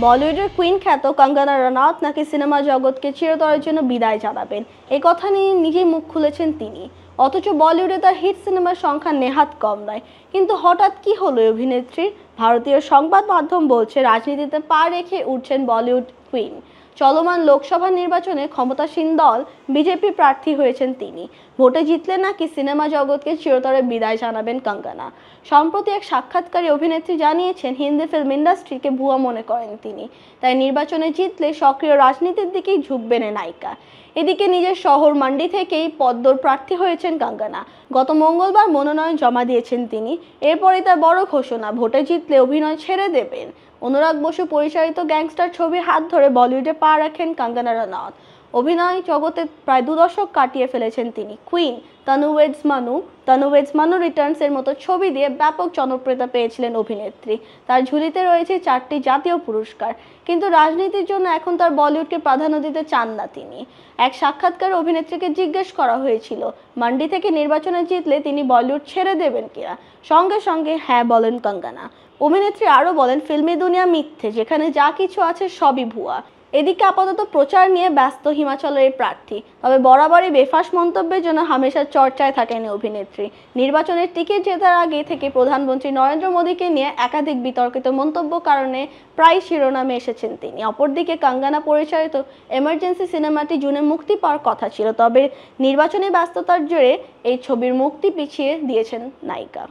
বলিউডের কুইন খ্যাত কঙ্গনা রানাউত নাকি সিনেমা জগৎকে চিরতরের জন্য বিদায় জানাবেন, এ কথা নিয়ে নিজেই মুখ খুলেছেন তিনি। অথচ বলিউডে তার হিট সিনেমার সংখ্যা নেহাত কম নয়। কিন্তু হঠাৎ কি হলো অভিনেত্রীর? ভারতীয় সংবাদ মাধ্যম বলছে রাজনীতিতে পা রেখে উঠছেন বলিউড কুইন। চলমান লোকসভা নির্বাচনে ক্ষমতাসীন দল বিজেপি প্রার্থী হয়েছেন তিনি। ভোটে জিতলে নাকি সিনেমা জগৎকে চিরতরে বিদায় জানাবেন কঙ্গনা। সম্প্রতি এক সাক্ষাৎকারে অভিনেত্রী জানিয়েছেন হিন্দি ফিল্ম ইন্ডাস্ট্রিকে ভুয়া মনে করেন তিনি, তাই নির্বাচনে জিতলে সক্রিয় রাজনীতির দিকেই ঝুঁকবেন নায়িকা। এদিকে নিজের শহর মান্ডি থেকেই পদ্মর প্রার্থী হয়েছেন কঙ্গনা। গত মঙ্গলবার মনোনয়ন জমা দিয়েছেন তিনি। এরপরই তার বড় ঘোষণা, ভোটে জিতলে অভিনয় ছেড়ে দেবেন। অনুরাগ বসু পরিচালিত গ্যাংস্টার ছবির হাত ধরে বলিউডে পা রাখেন কঙ্গনা রানাউত। অভিনয় জগতে প্রায় 2 দশক কাটিয়ে ফেলেছেন তিনি। কুইন, তনু ওয়েডস মানু রিটার্নস এর মতো ছবি দিয়ে ব্যাপক জনপ্রিয়তা পেয়েছিলেন অভিনেত্রী। তার ঝুলিতে রয়েছে 4টি জাতীয় পুরস্কার। কিন্তু রাজনীতির জন্য এখন তার বলিউডকে প্রাধান্য দিতে চান না তিনি। এক সাক্ষাৎকারে অভিনেত্রীকে জিজ্ঞেস করা হয়েছিল মান্ডি থেকে নির্বাচনে জিতলে তিনি বলিউড ছেড়ে দেবেন কিনা। সঙ্গে সঙ্গে হ্যাঁ বলেন কঙ্গনা। অভিনেত্রী আরও বলেন, ফিল্মি দুনিয়া মিথ্যে, যেখানে যা কিছু আছে সবই ভুয়া। এদিকে আপাতত প্রচার নিয়ে ব্যস্ত হিমাচলের এই প্রার্থী। তবে বরাবরই বেফাঁস মন্তব্যের জন্য হামেশা চর্চায় থাকেন অভিনেত্রী। নির্বাচনের টিকিট জেতার আগে থেকে প্রধানমন্ত্রী নরেন্দ্র মোদীকে নিয়ে একাধিক বিতর্কিত মন্তব্য কারণে প্রায় শিরোনামে এসেছেন তিনি। অপরদিকে কঙ্গনা পরিচালিত এমার্জেন্সি সিনেমাটি জুনে মুক্তি পাওয়ার কথা ছিল, তবে নির্বাচনী ব্যস্ততার জেরে এই ছবির মুক্তি পিছিয়ে দিয়েছেন নায়িকা।